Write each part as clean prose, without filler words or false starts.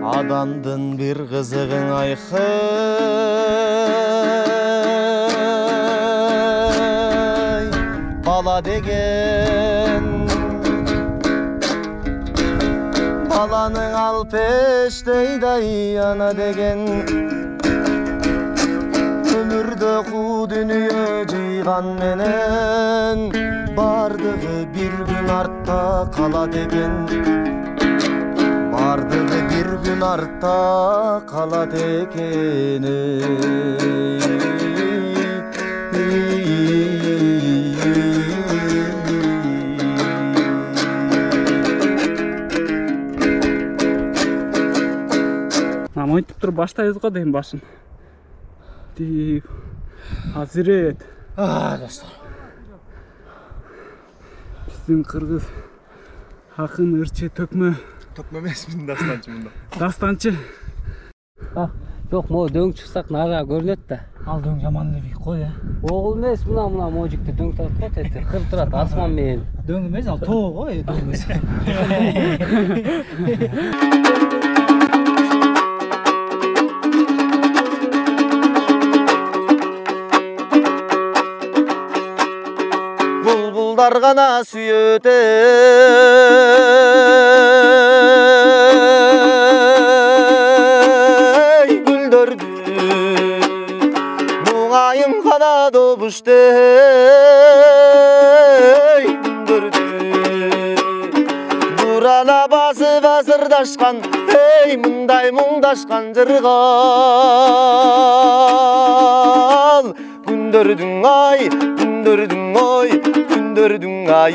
Adamdın bir kızığın ayxı bala degen balanın alpeşteyday ana degen ömürde ku dünya cıygan menen bardığı bir gün artta kala degen bardığı bir gün artta kala degeni Oyntip turup баштайбыз го дейм башын. Deyip Hazret. Dostlar. Bizim Kırgız Akın Irçı Tökme. Tökme emesmin dastançı bunda. Dastançı. Yok mo döң çıksak nara görünет da. Al döң жаман деп кой ya. Oğul mes mına mojikte döң tarafta tete kır turat asman men. Döң emес ал тоо го döң emес. Bulbullar gana süyöte güldürdü muğayım gana dobuşte güldürdü burala bası basırdaşkan hey mınday muңdaşkan jırgal gündürdün ay gündürdün oy gündürdün ay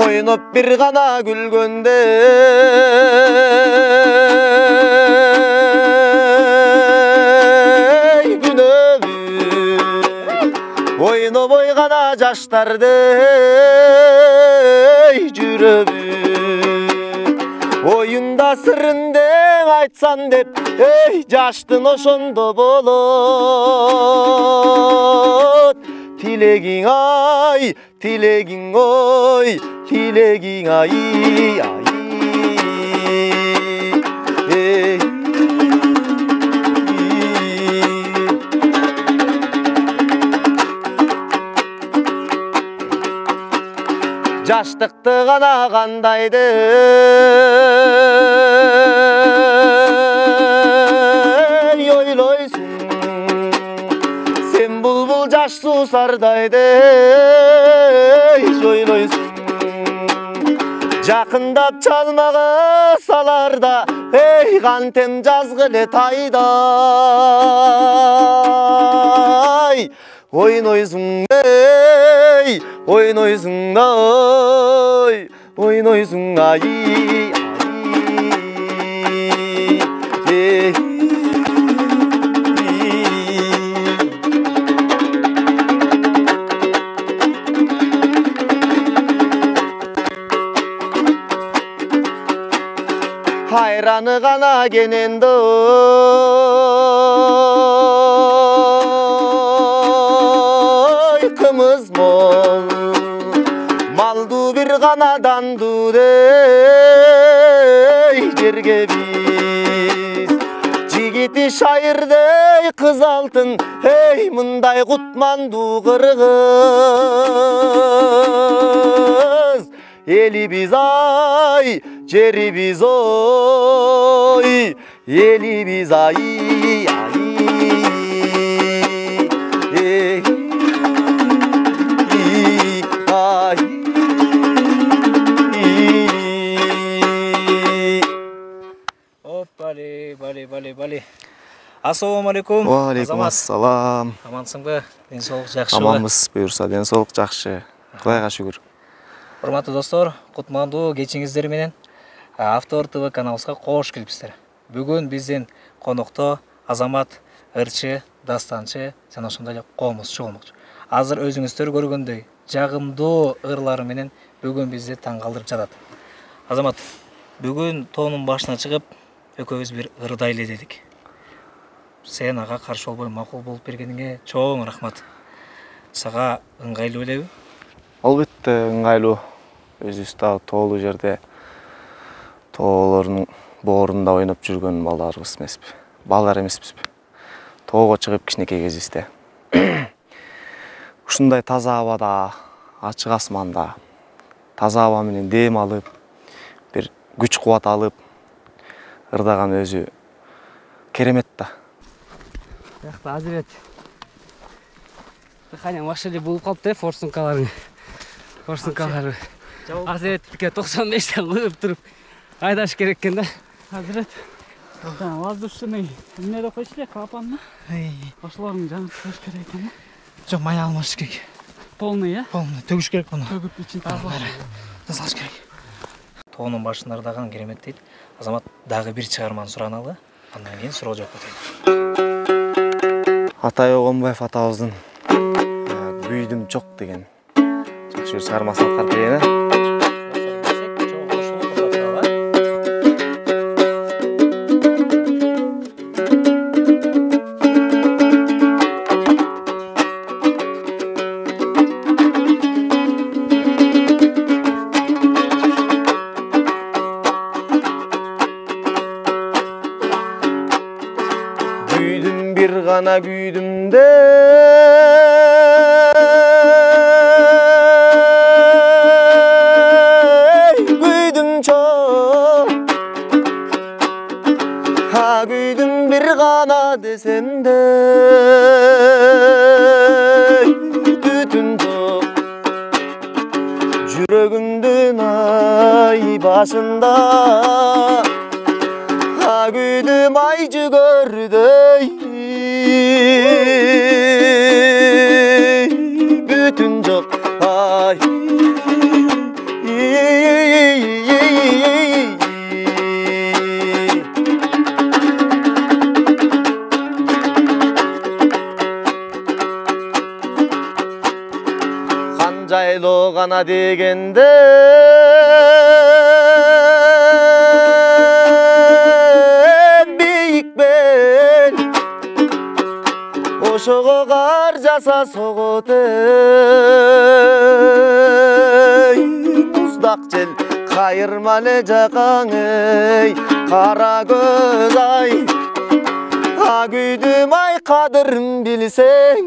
oynup bir gana gülgönde oynup oygana jaştardı jüröbü oyunda sırrındeң айтсан деп ey жаштын ошондо болот тилегиң ай тилегиң ой тилегиң ай Жаштыкты гана кандайды ойлойсуң сен булбул жаш суусардайды ойлойсуң жакындап чалмагы саларда ey кантем жазгы эле тайдай ойнойсуң ey ойнойсуң ой ойнойсуң ай хайраны гана кененди кымыз мол малдуу бир гана дандуу жерге биз жигити шайырдей кыз алтын эй мындай кутмандуу кыргыз элибиз ай жерибиз ой элибиз ай Бали. Assalamu alaikum. Wa alaikum assalam. Амансыңбы? Денсаулык жакшыбы? Аманбыз, буюрса денсаулык жакшы. Кудайга шүгүр. Урматтуу достор, кутмандуу кечиңиздер менен Автор ТВ каналыбызга кош келипсиздер. Бүгүн биздин конокто Азамат, Ырчы, Дастанчы жана ошондой эле коомузчу болмокчу. Азыр өзүңүздөр көргөндөй жагымдуу ырлары менен бүгүн бизди таң калтырып жатат. Азамат, бүгүн тоонун башына чыгып, экөөбүз бир ырдайлы дедик. Сен ага каршы болбой макул болуп бергениңе чоң рахмат. Сага ыңгайлуу белеби? Албетте ыңгайлуу. Өзүбүз дагы тоолуу жерде тоолордун боорунда ойноп жүргөн балдарыбыз эмеспи? Балдар эмеспизби? Тоого чыгып кичинекей кезибизде ушундай таза абада, ачык асманда, таза аба менен дем алып, бир күч кубат алып ырдаган өзү керемет да. Бияқта Азирет. Дыханиям вообще эле болуп калыптыр, форсункаларың. Форсункалары. Азиреттике 95-тен кыйып туруп айдаш керек экен да. Азирет. Воздушный эмне деп койчу эле, клапанны. Ошолордун жанып туруш керек экен. Жок, мая алмаш керек. Полный, э? Полный төгүш керек муну. Төгүп ичин тазалап. Тазалаш керек. Тоонун башында ырдаган керемет дейт. Азамат дагы бир чыгарманы сураналы, андан кийин суроо жоопко өтөйүн. Атай Огонбаев атабыздын Күйдүм чок деген жакшы бир чыгармасын аткарып берейин, э? Kүйdüm bir gana kүйdüm de Kүйdüm çok Ha kүйdüm bir gana desem de Tütün çok Yüreğimdün ay başında Ha güdüm aycı gördü bütün çok ay Kancaylo gana degende Oşoğo qar jasa soğut ey Muzdaq jel kayırmalı jaqaң ey Qara göz ay Ha güydüm ay qadırın bilseң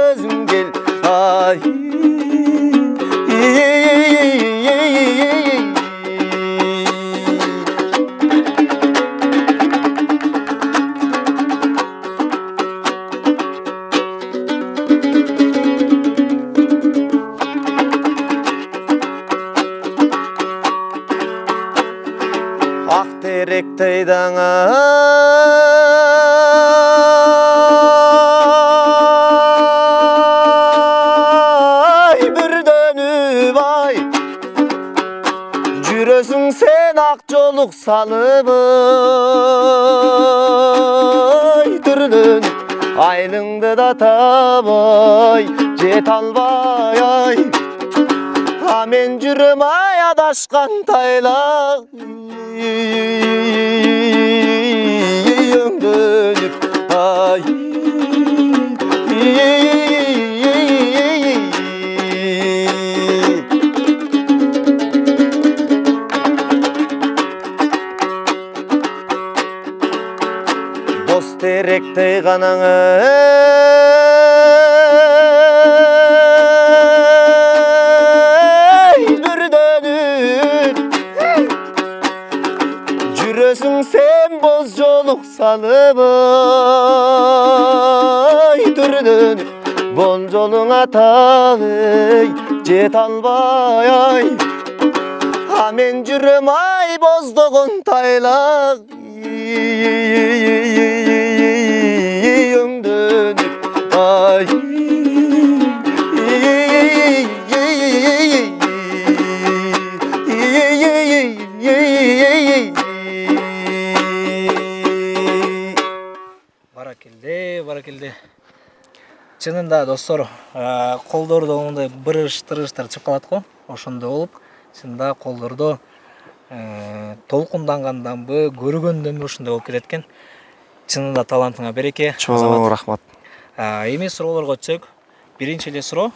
Özüң gel ay Akterek dana ay bir dönüp ay Jürösüň sen akjoluk salıp ay Türlün aylыңды da tabay jet albay ay Ha men jürüm ay adaşkan taylaq dönüp ay Boz terekte ganaň bir dönüp Jürösüň sen boz joluk salıp ay Türdün bon joluňa tagy jet albay ay Ha men jürüm ay bozdogun taylaq dönüp ay Barakilde, barakilde. Чынында достор, колдордо мындай бырыш-тырыштар чыгып калат го. Ошондой болуп, чынында колдордо толкунданганданбы, көргөндөнбү ушундай болуп кетет экен. Чынында талантыңа береке. Чоң рахмат. Эми суроолорго өтсөк, биринчи эле суроо,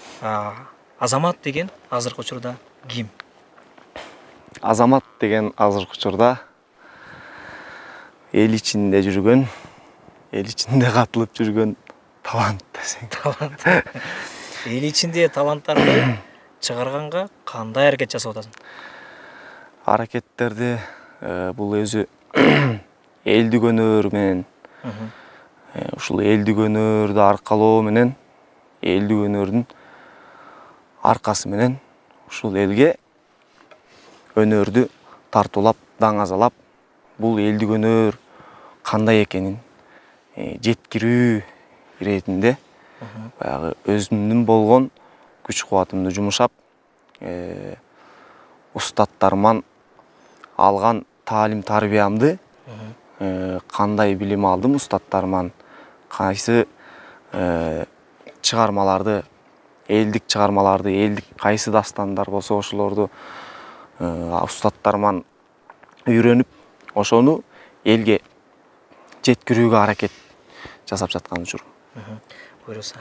Азамат деген азыркы учурда ким? Азамат деген азыркы учурда эл ичинде жүргөн, эл ичинде катылып жүргөн талант десең. Талант. Эл ичинде таланттарды чыгарганга кандай аракет жасап атасың? Аракеттерди бул өзү элдик өнөр менен ушул элдик өнөрдү аркалоо менен, элдик өнөрдүн аркасы менен ушул элге өнөрдү тартуулап, даңазалап, бул элдик өнөр кандай экенин жеткирүү иретинде баягы өзүмдүн болгон күч кубатымды жумушап, устаттарыман алган таалим тарбиямды кандай билим алдым устаттарыман, кайсы чыгармаларды, элдик чыгармаларды, элдик кайсы дастандар болсо ошолорду устаттарыман үйрөнүп, ошону элге жеткирүүгө аракет жасап жаткан учур. Буюрса.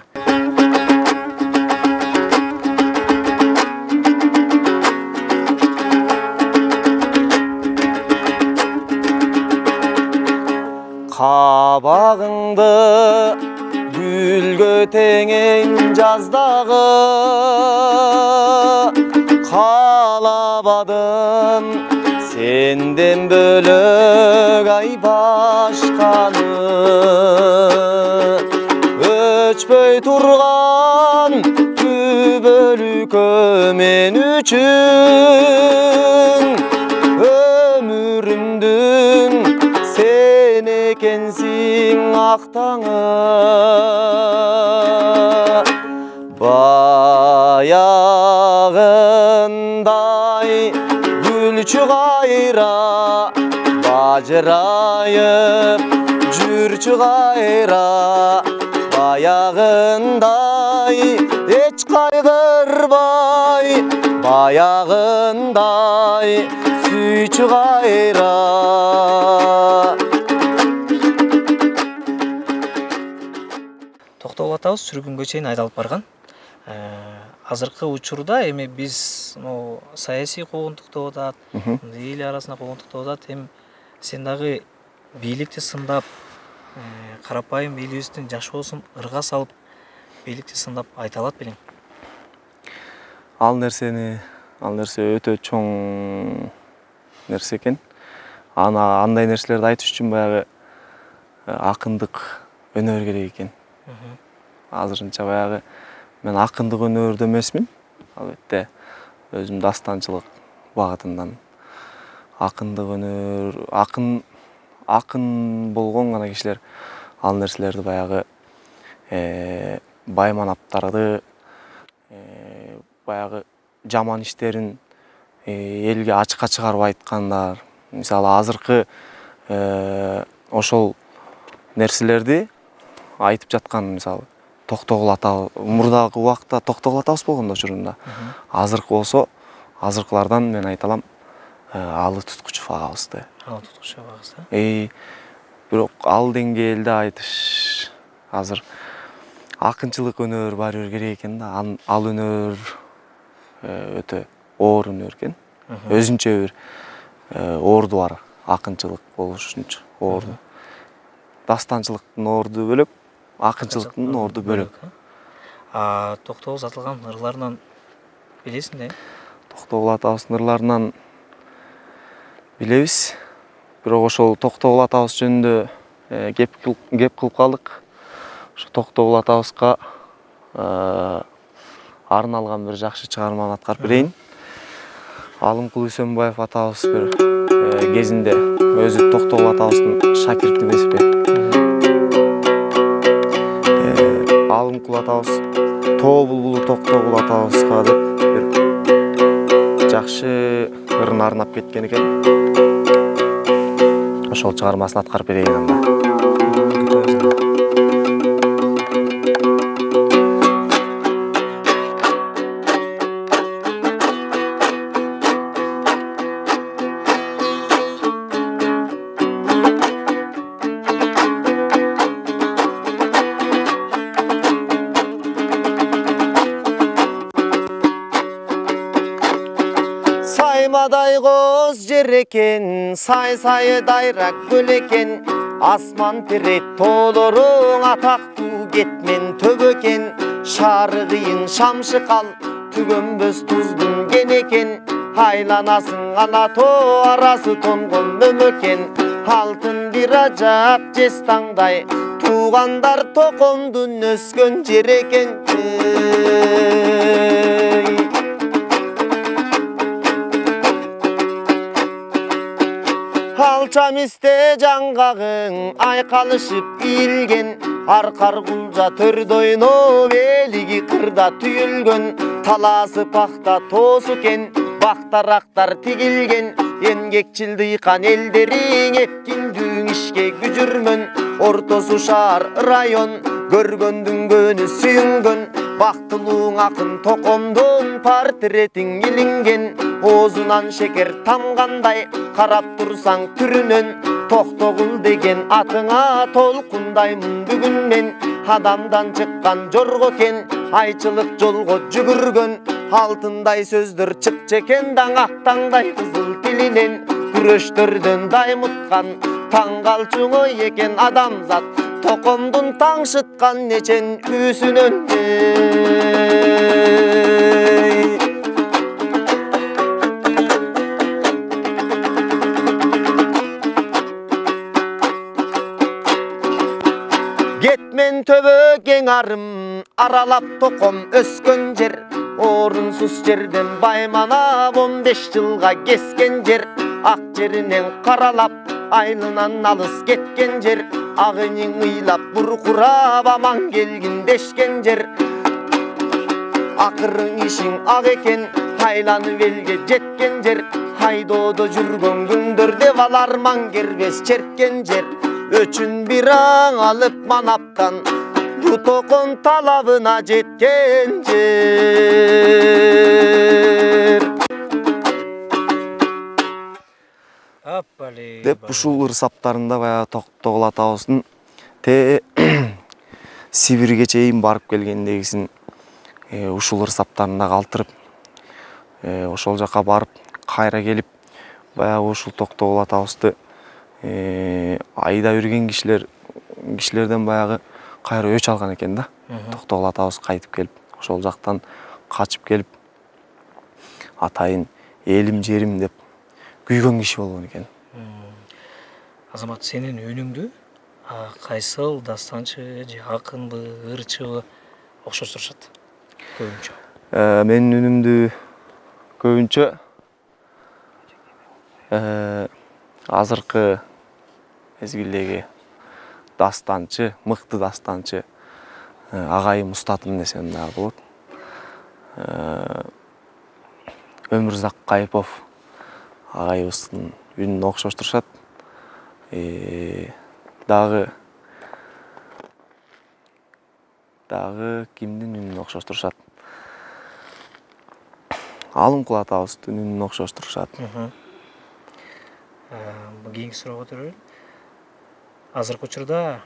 Кабагыңды гүлгө теңейин жаздагы, каалабадым сенден бөлөк ай башканы. Өчпөй турган күбөлүккө мен үчүн өмүрүмдүн сен экенсиң актаңы. Баягындай гүлчү кайра бажырайып жүрчү кайра, баягындай эч кайгырбай, баягындай сүйчү кайра. Токтогул атабыз сүргүнгө чейин айдалып барган. Азыркы учурда эми биз саясий куугунтук деп атат, эл арасында куугунтук деп атат. Эми сен дагы бийликти сындап, карапайым элибиздин жашоосун ырга салып, бийликти сындап айта алат белең? Ал нерсе өтө чоң нерсе экен. Андай нерселерди айтыш үчүн баягы акындык өнөр керек экен. Азырынча баягы мен акындык өнөрдө эмесмин. Албетте өзүм дастанчылык багытымдан акындык өнөр, акын болгон гана кишилер ал нерселерди баягы байманаптарды, баягы жаман иштерин элге ачыкка чыгарып айткандар. Мисалы азыркы ошол нерселерди айтып жаткан, мисалы Токтогул ата, мурдагы убакта Токтогул атабыз болгондо учурунда. Азыркы болсо, азыркылардан мен айталам Алы Туткучев агабызды. Алы Туткучев агабыз. Бирок ал деңгээлде айтыш азыр акынчылык өнөр баары бир керек экен да. Ал өнөр өтө оор өнөр экен. Өзүнчө бир оорду бар, акынчылык болуш үчүн оорду. Дастанчылыктын оорду бөлөк, акынчылыктын оорду бөлөк. Токтогул атылган ырларынан билесиң да? Токтогул атабыздын ырларынан билебиз. Бирок ошол Токтогул атабыз жөнүндө кеп кылып калдык. Ошо Токтогул атабызга арналган бир жакшы чыгарманы аткарып берейин. Алымкул Үсөнбаев атабыз бир кезинде өзү Токтогул атабыздын шакирти эмеспи? Алымкул атабыз Тоо булбулу Токтогул атабызга деп бир жакшы ырын арнап кеткен экен. Ошол чыгармасын аткарып берейин анда. Баймадай қоз жер екен, сай дайрақ көл екен. Асман терет толырың атақты кетмен төбі екен. Шарығиын шамшы қал, түгөнбөз туздың ген екен. Айланасың ана то арасы тонғын мөмөкен. Алтын бір ажап жестаңдай, туғандар тоқомдың өскен жер екен. Алчамисте жаңғағың айқалышып иілген. Арқар құлжа төрді ойнап елігі қырда түйілген. Таласы пақта тосу кен, бақтарақтар тигілген. Енгекчіл дыйқан елдерің епкіндің ішке күжірмін. Ортосу шар район, көргөндің көні сүйінген. Бақтылуың ақын тоқомдың портретің елінген. Озынан шекер тамғандай, қарап тұрсаң түрінен. Тоқтоғыл деген атыңа толқындаймын бүгін мен. Адамдан шыққан жорғы кен, айчылық жолғы жүгірген. Алтындай сөздір чық чекен, даңақтаңдай қызыл тілінен. Күрештөрден даймытқан, таңғалчыңы екен адамзат. Тоқомдың таңшытқан нечен үсінен. Кетмен төбі кең арым, аралап тоқом өскен жер. Орынсыз жерден байманап 15 жылға кескен жер. Ақ жерінен қаралап, айлынан алыс кеткен жер. Ағының ұйлап бұрқырап аман келгін дешкен жер. Ақырың ішің ақ екен, айланып елге жеткен жер. Хайдоды жүрген күндерде валарман кербес черкен жер. Өчін бір аң алып манаптан, бұтоқын талабына жеткен жер. Деп ушул ырсаптарында баягы Тогола атабыздын Сибирге чейин барып келгендегисин ушул ырсаптарында калтырып, ошол жака барып, кайра келип, баягы ушул Тогола атабызды айда жүрген кишилерден баягы кайра өч алган экен да. Тогола атабыз кайтып келип, ошол жактан качып келип, атайын элим жерим деп күйгөн киши болгон экен. Азамат, сенин үнүңдү кайсыл дастанчы же акынбы, ырчыбы окшоштурушат көбүнчө? Менин үнүмдү көбүнчө азыркы мезгилдеги дастанчы, мыкты дастанчы агайым Устатым десем дагы болот. Өмүрзак Кайыпов агайыбыздын үнүн окшоштурушат. Дагы кимдин үнүн окшоштурушат? Алымкул атабыздын үнүн окшоштурушат. Кийинки суроого өтөлү. Азыркы учурда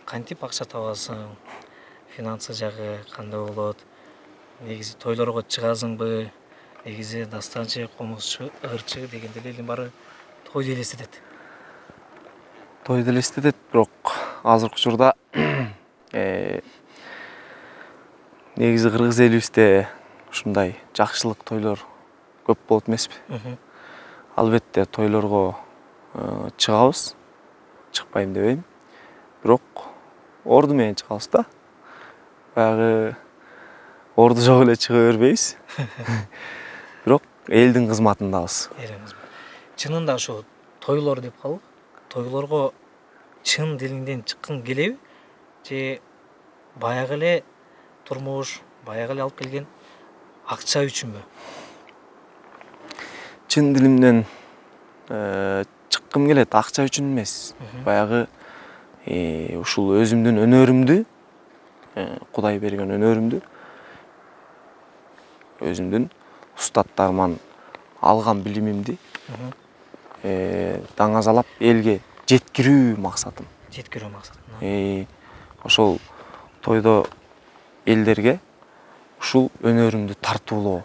кантип акча табасың? Финансы жагы кандай болот? Негизи тойлорго чыгасыңбы? Негизи дастанчы, комузчу, ырчы дегенде элдин баары тойду элестетет. Тойду элестетет, бирок азыркы учурда негизи кыргыз элибизде ушундай жакшылык тойлор көп болот эмеспи? Албетте тойлорго чыгабыз, чыкпайм дебейм. Бирок орду менен чыгабыз да. Баягы орду жок эле чыга бербейбиз. Бирок элдин кызматындабыз. Чынында ошо тойлор деп калып, тойлорго чын дилиңден чыккың келеби? Же баягы эле турмуш, баягы эле алып келген акча үчүнбү? Чын дилимден чыккым келет, акча үчүн эмес. Баягы ушул өзүмдүн өнөрүмдү, Кудай берген өнөрүмдү, өзүмдүн устаттарыман алган билимимди даңазалап элге жеткирүү максатым. Жеткирүү максатым. Ошол тойдо элдерге ушул өнөрүмдү тартуулоо.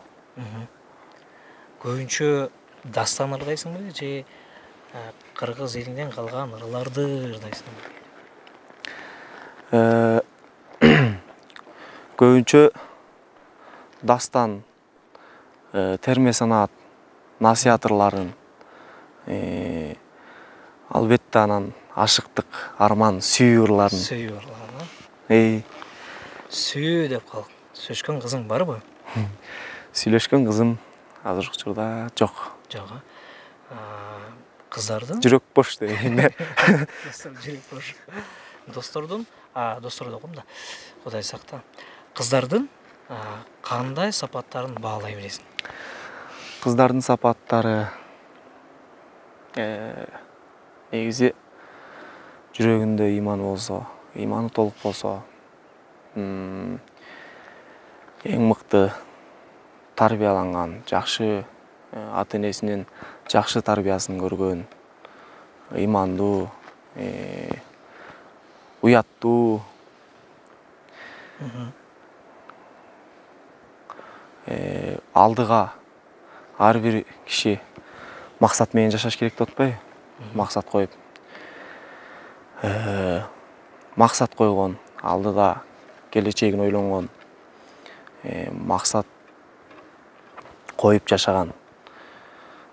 көбүнчө дастан ырдайсыңбы же кыргыз элинен калган ырларды ырдайсыңбы? Көбүнчө дастан, терме санаат, насыят ырларын, албетте анан ашыктык, арман, сүйүү ырларын. Сүйүү ырларын. Сүйүү деп кал. Сөчкөн кызың барбы? Сүйлөшкөн кызым азыркы учурда жок. Жок. Кыздардын? Жүрөк бош дейм. Жүрөк бош. Достордун, досторду окум да. Кудай сакта. Кыздардын кандай сапаттарын баалай билесиң? Кыздардын сапаттары негизи жүрөгүндө ыйман болсо, ыйманы толук болсо, эң мыкты тарбияланган, жакшы ата энесинин жакшы тарбиясын көргөн, ыймандуу, уяттуу, алдыга ар бир киши максат менен жашаш керек деп атпайбы? Максат коюп, максат койгон, алдыда келечегин ойлонгон, максат коюп жашаган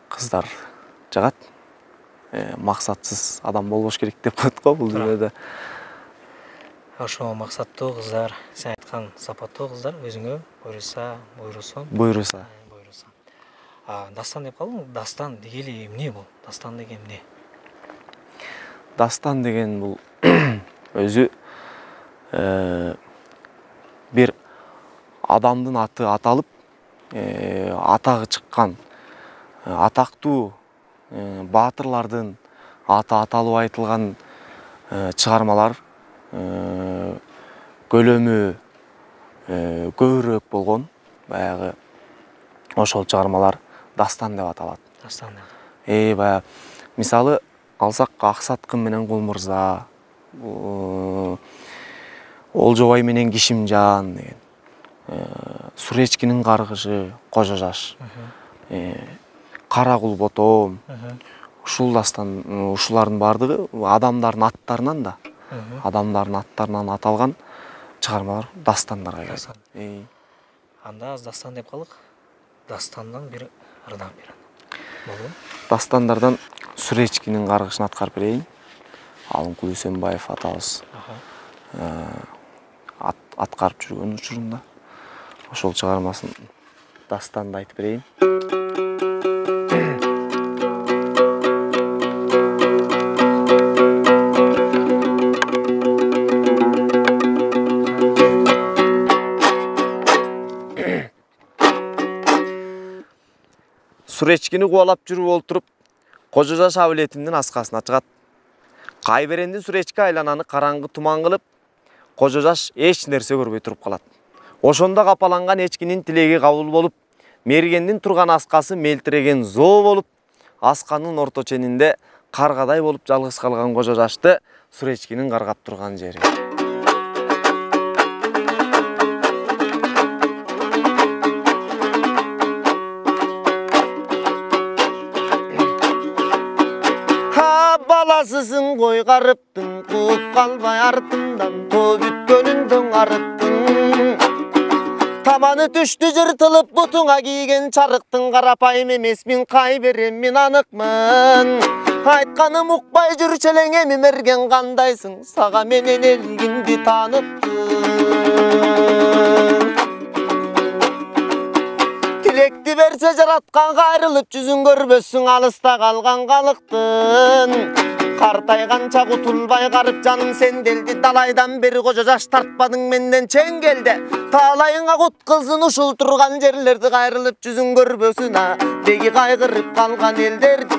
кыздар жагат. Максатсыз адам болбош керек деп коет го бул дүйнөдө. Ошо максаттуу кыздар, сен айткан сапаттуу кыздар өзүңө буйруса. Дастан деп калдың, дастан дегели эмне бул? Дастан деген эмне? Дастан деген бул өзү бир адамдын аты аталып, атагы чыккан атактуу баатырлардын аты аталып айтылган чыгармалар көлөмү көбүрөөк болгон, баягы ошол чыгармалар дастан деп аталат. Дастан деп. Баягы мисалы алсак, Аксаткын менен Кулмурза, Олжобай менен Кишимжан деген, Суречкинин каргышы, Кожо жаш, Кара кул ботом, ушул дастан, ушулардын баардыгы адамдардын аттарынан да, адамдардын аттарынан аталган чыгармалар дастандарга кирет. Анда аз дастан деп калдык. Дастандан бир ырдан бир. Болду. Дастандардан Суречкинин каргышын аткарып берейин. Алымкул Үсөнбаев атабыз аткарып жүргөн учурунда ошол чыгармасын дастанды айтып берейин. Суречкини кубалап жүрүп олтуруп, Кожо жаш абилетимдин аскасына чыгат. Кайберенди Суречке айлананы караңгы туман кылып, Кожо жаш эч нерсе көрбөй туруп калат. Ошондо капаланган эчкинин тилеги кабыл болуп, мергендин турган аскасы мелтиреген зоо болуп, асканын орто ченинде каргадай болуп жалгыз калган Кожо жашты Суречкинин каргап турган жери. Баласысын кой карыптың, кууп калбай артымдан, тоо бүткөнүндөн арыптың. Таманы түштү жыртылып, бутуңа кийген чарыктың, карапайым эмесмин, кайберем мен аныкмын. Айтканым укпай жүр челең, эми мерген кандайсың, сага менен элгинди тааныптым. Тилекти берсе жараткан, кайрылып жүзүн көрбөссүң, алыста калган калыктын. Картайганча кутулбай карып жаным сенделди, далайдан бери Кожо жаш тартпадың менден чеңгелде. Таалайыңа кут кылсын ушул турган жерлерди, кайрылып жүзүн көрбөсүн, деги кайгырып калган элдерди.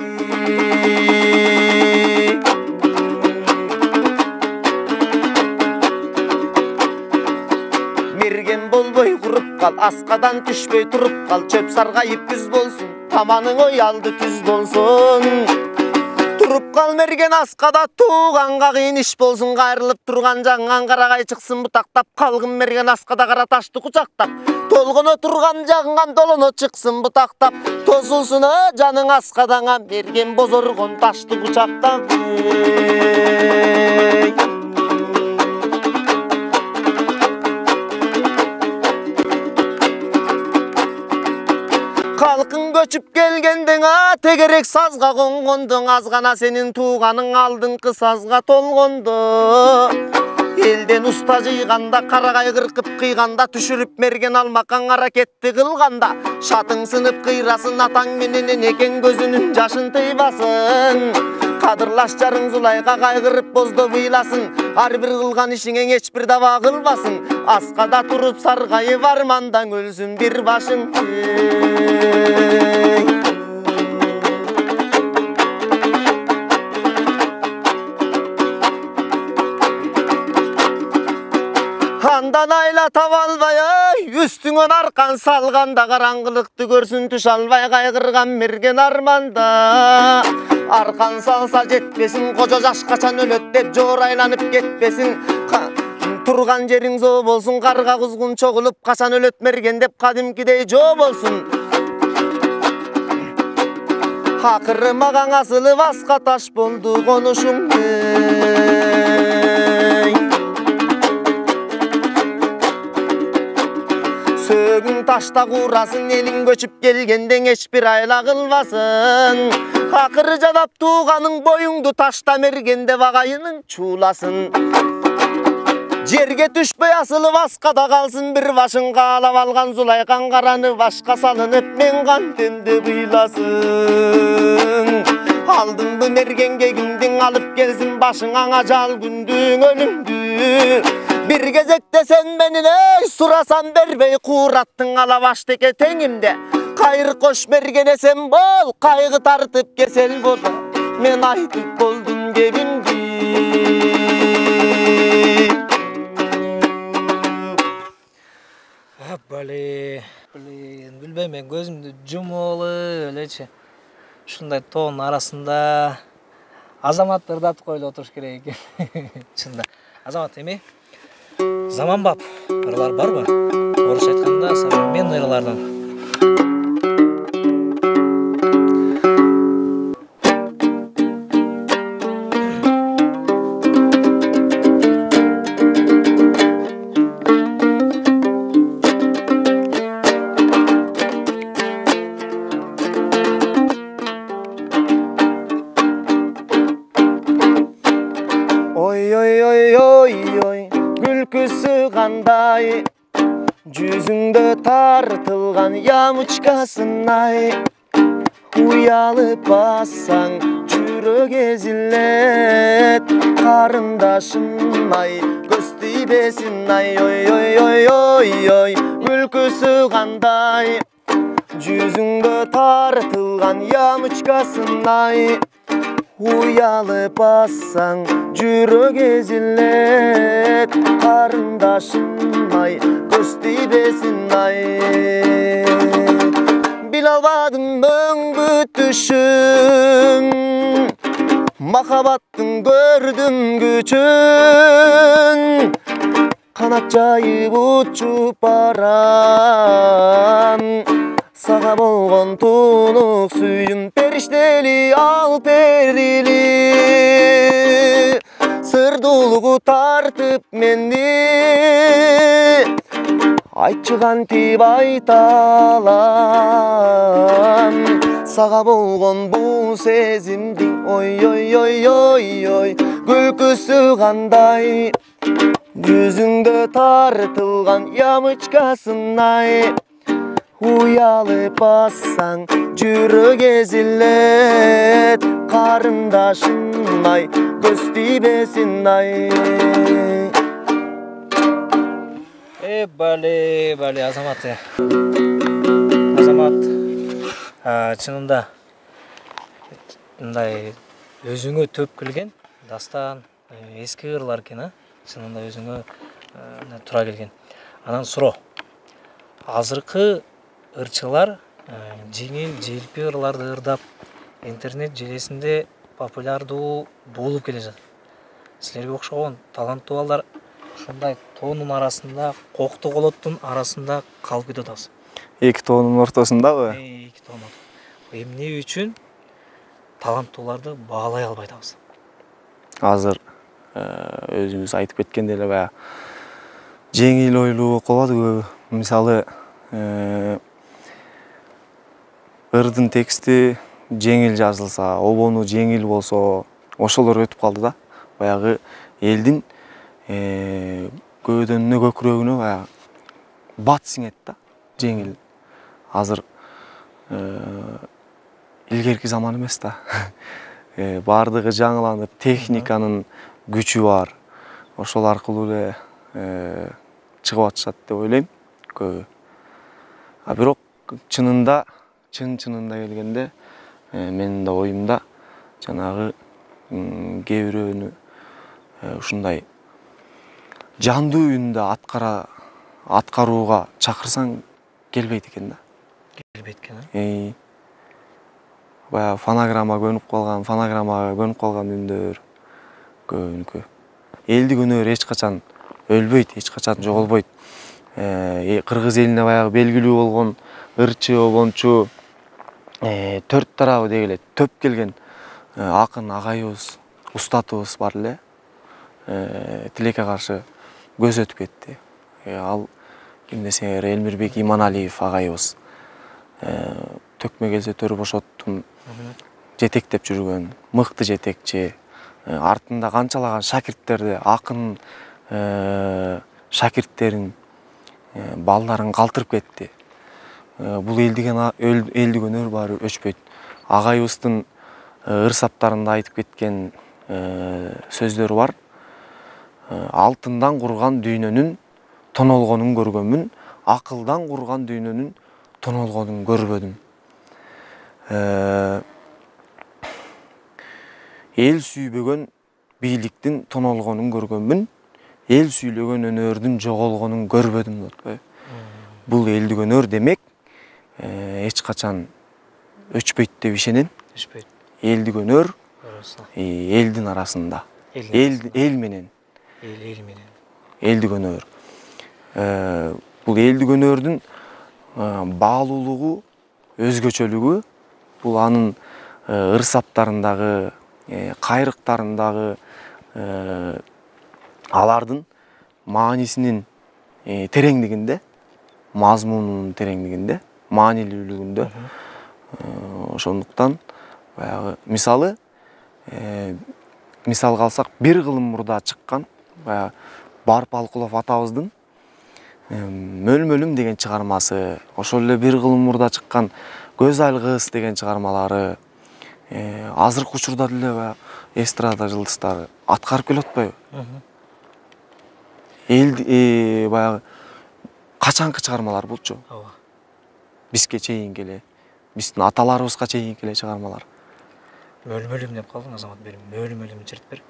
Мерген болбой куруп кал, аскадан түшпөй туруп кал, чөп саргайып күз болсун, таманың оялды түз болсун. туруп кал мерген аскада тууганга кыйын иш болсун кайрылып турган жаңган карагай чыксын бутактап калгын мерген аскада кара ташты кучактап толгоно турган жаңган долоно чыксын бутактап тосулсун жаның аскадаңа мерген бозоргон ташты кучактап Kalkın göçüp gelgendin tegerek sazga koнгондың азгана сенин тууганың алдыңкы сазга толгондо элден уста жыйганда карагай кыркып кыйганда түшүрүп мерген алмакаң аракетти кылганда шатың сынып кыйрасын атаң менен экен көзүнүн жашын тыйбасын кадырлаш жарың зулайга кайгырып боздо ыйласын ар бир кылган ишиңең эч бир даба кылбасын аскада туруп саргайып армандаң өлсүн бир башың Андан айла таба албай үстүңөн аркан салганда караңгылыкты көрсүн түш албай кайгырган мерген арманда аркан салса жетпесин кожо жаш качан өлөт деп жоор айланып кетпесин турган жериң зоо болсун карга кузгун чогулуп качан өлөт мерген деп кадимкидей жоо болсун акыры мага асылып аска таш болду конушуң Sögün taşta kurasın elin göçüp gelgendен eç bir ayla kılmasın Akırı cadap tuğanın boyundu taşta mergende vagayının çulasın Жерге түшпөй асылып аскада калсын bir başın каалап алган зулайкан караны башка салынып мен кантемде буйласын Алдыңды мергенге кимдиң алып келсин башыңа ажал күндүң өлүмдү Bir gezekte sen beni surasan berbey kurаттың алабаштеке теңимде Кайыр кош мергене sen бол кайгы тартып кесел бода Мен айтып болдум кебимди Билбейм мен көзүмдү жумулы элечи ушундай тоонун арасында Азаматты ырдатып койло отуруш керек экен чында Азамат эми Заманбап ырлар барбы? Орусча айтканда современный ырлардан. Oy oy oy oy oy Күлкүсү кандай жүзүңдө тартылган ямычкасындай уялып бассаң жүрөк эзилет карындашым ай көз тийбесин ай ой ой ой ой ой күлкүсү кандай жүзүңдө тартылган ямычкасындай уялып бассаң жүрөк эзилет карындашым ай көз тийбесин ай биле албадым мөңгү түшүм махабаттын көрдүм күчүн канат жайып учуп барам Сага болгон тунук сүйүм периштели ал перили Сырдуулугу тартып менди Айтчы кантип айта алам Сага болгон бул сезимдин ой ой ой ой ой күлкүсү кандай Жүзүңдө тартылган ямычкасындай Уялып бассаң жүрөк эзилет карындашым ай көз тийбесин ай Бале Азамат чынында мындай өзүңө төп келген дастан эски ырлар экен чынында өзүңө тура келген анан суроо азыркы ырчылар жеңил желпи ырларды ырдап интернет желесинде популярдуу болуп келе жатат. Силерге окшогон таланттуу балдар ушундай тоонун арасында, кокту колоттун арасында калып кетип атабыз. Эки тоонун ортосундабы? Эки тоон. Эмне үчүн таланттууларды баалай албай атабыз? Азыр өзүңүз айтып кеткендей эле баягы жеңил ойлуу болуп калбады көбү. Мисалы, ырдын тексти жеңил жазылса, обону жеңил болсо, ошолор өтүп калды да. Баягы элдин көөдөнүнө, көкүрөгүнө баягы бат сиңет да, жеңил. Азыр илгерки заман эмес да. Бардыгы жаңыланып, техниканын күчү бар. Ошол аркылуу эле чыгып атышат деп ойлойм көбү. А бирок чынында келгенде менин да оюмда жанагы кээ бирөөнү ушундай жандуу үнүндө аткарууга чакырсаң келбейт экен да. Келбейт экен, Баягы фонограммага көнүп калган үндөр көбүнүкү. Элдик өнөр эч качан өлбөйт, эч качан жоголбойт. Кыргыз элине баягы белгилүү болгон ырчы, обончу, төрт тарабы дегиле төп келген акын агайыбыз, устатыбыз бар эле. Тилекке каршы көз өтүп кетти. Ал ким десеңер Элмирбек Иманалиев агайыбыз. Төкмө келсе төр бошоттун жетектеп жүргөн мыкты жетекчи. Артында канчалаган шакирттерди, акын шакирттерин, балдарын калтырып кетти. Бул элдик өнөр баары өчпөйт. Агайыбыздын ырсаптарында айтып кеткен сөздөрү бар. Алтындан курган дүйнөнүн тонолгонун көргөнмүн, акылдан курган дүйнөнүн тонолгонун көрбөдүм. Эл сүйбөгөн бийликтин тонолгонун көргөнмүн, эл сүйлөгөн өнөрдүн жоголгонун көрбөдүм деп атпайбы. Бул элдик өнөр демек эч качан өчпөйт деп ишенем. Өчпөйт. Элдик өнөр элдин арасында. Эл менен. Эл менен. Элдик өнөр. Бул элдик өнөрдүн баалуулугу, өзгөчөлүгү бул анын ырсаптарындагы, кайрыктарындагы, алардын маанисинин тереңдигинде, мазмунунун тереңдигинде, маанилүүлүгүндө. Ошондуктан баягы мисалга алсак, бир кылым мурда чыккан баягы Барп Алкулов атабыздын Мөлмөлүм деген чыгармасы, ошол эле бир кылым мурда чыккан Көз айылгыс деген чыгармалары, азыркы учурда деле баягы эстрада жылдыздары аткарып келип атпайбы? Баягы качанкы чыгармалар булчу? Ооба. Бизге чейинки эле, биздин аталарыбызга чейинки эле чыгармалар. Мөлмөлүм деп калдың, Азамат, бери мөлмөлүм чырт бер.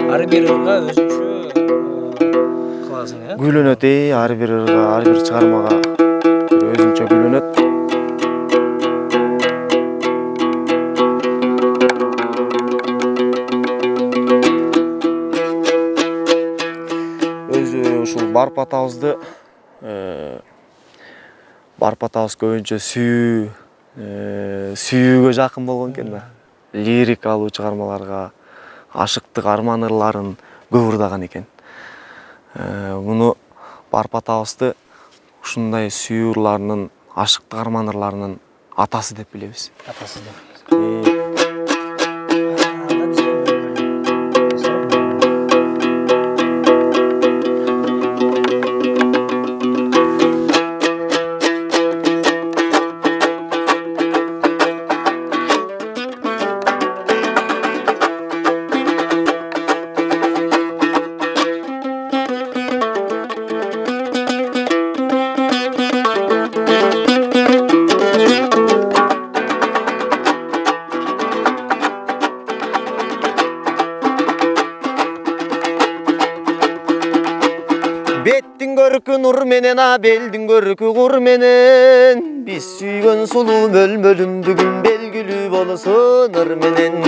Ар бир ырга өзүнчө кыласың, Гүлөнөт, ар бир ырга, ар бир чыгармага өзүнчө гүлөнөт. Өзү ушул Барп атабызды Барп атабыз көбүнчө сүйүүгө жакын болгон экен да. Лирикалуу чыгармаларга, ашыктык арман ырларын көп ырдаган экен. Муну Барп атабызды ушундай сүйүү ырларынын, ашыктык арман ырларынын атасы деп билебиз. Атасы деп. Беттің көркі нұр менен, белдің көркі құр менен. Біз сүйген сұлу мөл-мөлім бүгін белгілі болсын ыр менен.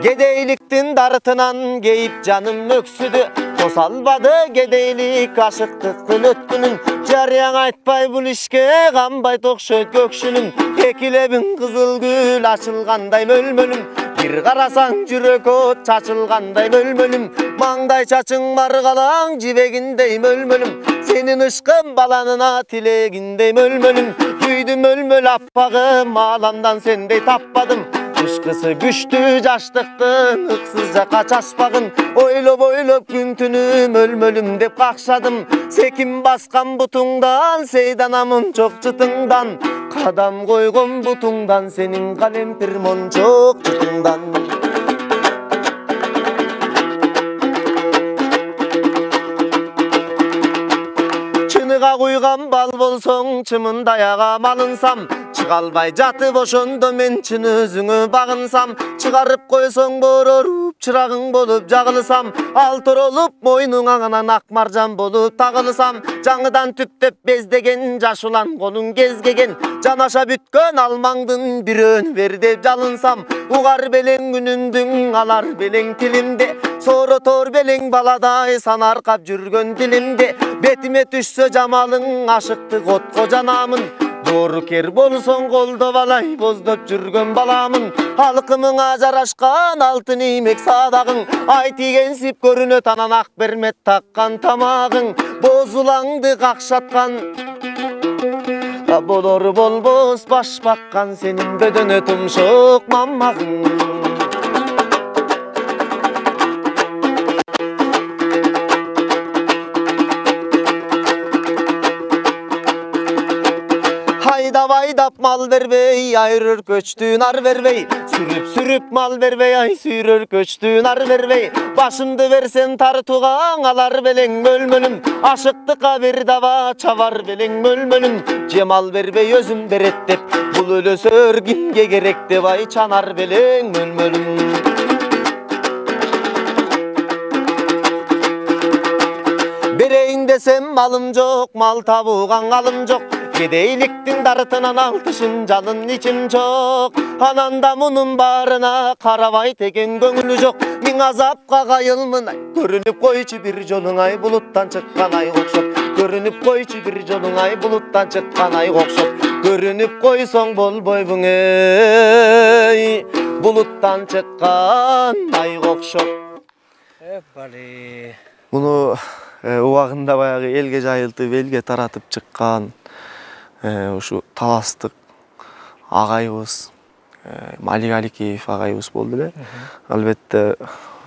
Кедейліктің дартынан кейіп жаным өксіді. Қосалбады кедейлік ашықтықтың өткінін. Жарияң айтпай бұл ішке қамбай тоқшөт көкшінің. Екілебің қызыл гүл ашылғандай мөл-мөлім. Bir қарасаң жүрек от чачылғандай мөл-мөлім. Маңдай чачың марғалаң жібегіндей мөл-мөлім. Сенің ышқым баланына тілегіндей мөл-мөлім. Күйді мөл-мөл аппағым аландан сендей таппадым. Ышқысы күшті жаштықтың ықсыз жаққа чашпағын. Ойлоп күн түні мөл-мөлім деп қақшадым. Секім басқан бұтыңдан, сейданамын жоқ жытыңдан. Қадам қойғым бұтыңдан, сенің қалемпір мончоқ жытыңдан. Чыныға құйған бал болсоң, чымындаяға малынсам. Çıqalbay жатып ошондо мен чын өзүңө багынсам. Чыгарып койсоң борорып, чырагың болуп жагылсам. Алторолуп мойнуң аңанан ак маржан болуп тагылсам. Жаңыдан түптеп бездеген, жашулан колуң кезгеген. Жанаша бүткөн алмаңдын бирөөнү бер деп жалынсам. Угар белең үнүмдүң, алар белең тилимде. Сооротор белең баладай санаркап жүргөн дилимде. Бетиме түшсө жамалың, ашыктык отко жанамын. Дорукер болсоң колдоп алай, боздоп жүргөн баламын. Халкымыңа жарашкан алтын иймек садагың. Ай тигенсип көрүнөт анан ак бермет таккан тамагың. Бозулаңды какшаткан болор болбос баш баккан сенин бөдөнө тумшук маммагың. Айдап мал бербей, айрыр көчтүн ар бербей. Сүрүп мал бербей, ай сүйрөр көчтүн ар бербей. Башымды берсем тартугаң, алар белең мөл-мөлүм. Ашыктыкка бир даба чабар белең мөл-мөлүм. Жемал бербей өзүм берет деп, бул өлөсөр кимге керек деп, ай чанар белең мөл-мөлүм. Берейин десем малым жок, мал табууга алым жок. Кедейликтин дартынан алтышын жалын ичим жок. Ананда мунун барына карабай теген көңүлү жок. Миң азапка кайылмын ай, көрүнүп койчу бир жолуң ай, булуттан чыккан ай окшоп. Көрүнүп койчу бир жолуң ай, булуттан чыккан ай окшоп. Көрүнүп койсоң болбойбуң эй, булуттан чыккан ай окшоп. Бали. Муну убагында баягы элге жайылтып, элге таратып чыккан ушу таластык агайыбыз Малик Аликеев агайыбыз болду эле. Албетте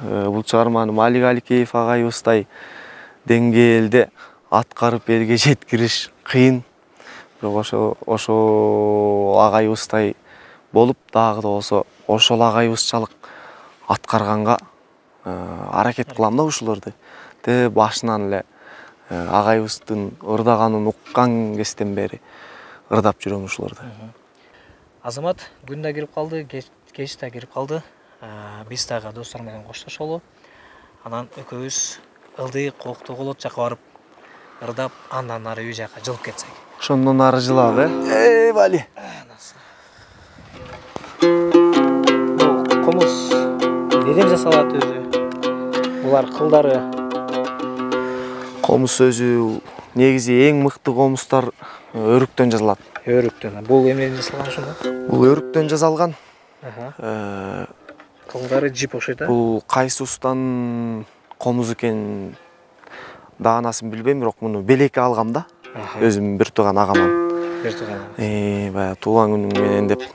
бул чыгарманы Малик Аликеев агайыбыздай деңгээлде аткарып элге жеткириш кыйын. Бирок ошо агайыбыздай болуп дагы да болсо ошол агайыбызчалык аткарганга аракет кылам да ушуларды. Те башынан эле агайыбыздын ырдаганын уккан кезден бери ырдап жүрөм ушуларды. Азамат күн да кирип калды, кеч да кирип калды. Биз дагы достор менен коштошолу. Анан экөөбүз ылдый кокту колот жака барып ырдап, андан ары үй жака жылып кетсек. Ошондон ары жылап, Бали. Комуз неден жасалат өзү? Булар кылдары. Комуз өзү негизи эң мыкты комуздар өрүктөн жасалат. Өрүктөн. Бул эмнеден жасалган ошондо? Бул өрүктөн жасалган. Кылдары жип окшойт. Бул кайсы устан комуз экен даанасын билбейм, бирок муну белекке алгам да. Өзүм бир тууган агаман. Бир тууган. Баягы туулган күнүм менен деп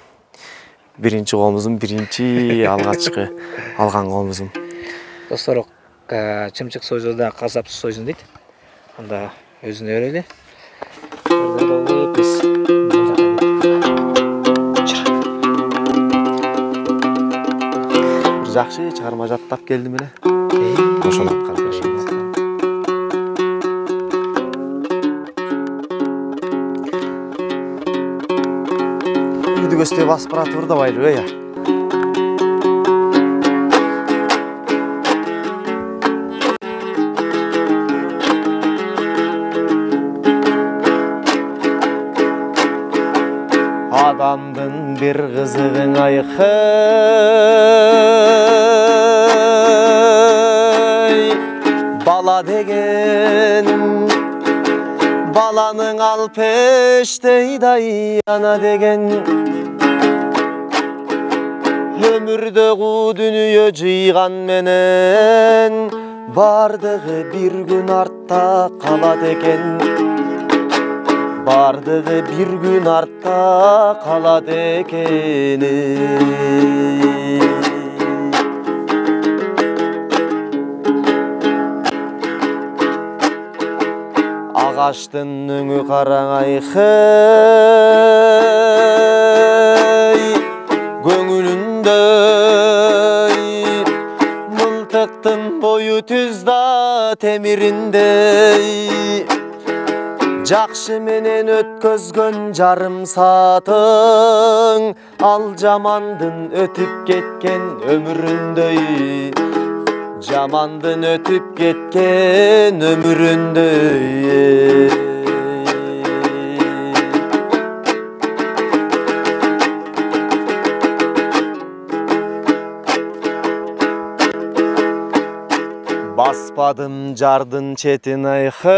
биринчи комузум, биринчи алгачкы алган комузум. Достор, чымчык сойзода казапсыз сойзун дейт. Анда өзүнө өрөлү. Жакшы чыгарма жаттап келдим эле. Ошону аткарып беришим. Үйдү көстөй басып баратып ырдабайлы, я. Бабамдын бир кызыгын айкый, бала деген баланын алпештей ана деген. Өмүрдө дүнүйө жыйган менен бардыгы бир күн артта калат экен. Бардыгы бир күн артта калат экен. Агачтын өңү караңайхый, көңүлүндөй мылтыктын бою түз да темириндей. Жакшы менен өткөзгөн жарым саатың ал жамандын өтүп кеткен өмүрүндөй. Жамандын өтүп кеткен өмүрүндөй. Баспадым жардын четин айхый,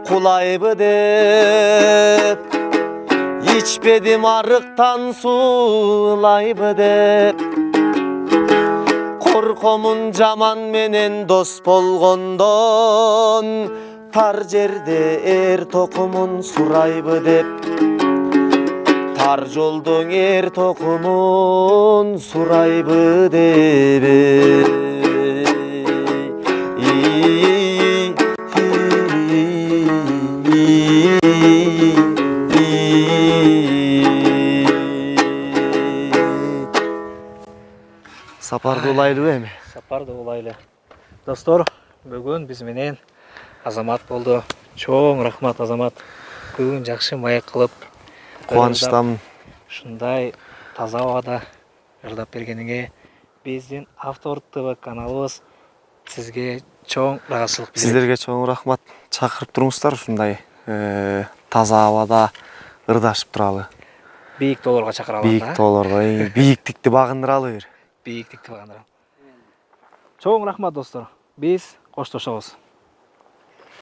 кулайбы деп ичпедим арыктан суулайбы деп. Коркомун жаман менен дос болгондон, тар жерде эр токумун сурайбы деп. Тар жолдоң эр токумун сурайбы деп. Сапарды улайлы эми? Сапарды улайлы. Достор, бүгүн биз менен Азамат болду. Чоң рахмат Азамат. Бүгүн жакшы маек кылып, Кубанычтамын. Ушундай таза абада ырдап бергениңе биздин Автор ТВ каналыбыз сизге чоң ыраазычылык билдирет. Сиздерге чоң рахмат. Чакырып туруңуздар ушундай таза абада ырдашып туралы. Бийик тоолорго чакыралы. Бийик тоолорго, бийиктикти багындыралы бир. Бийиктикти багындыралы. Чоң рахмат достор. Биз коштошобуз.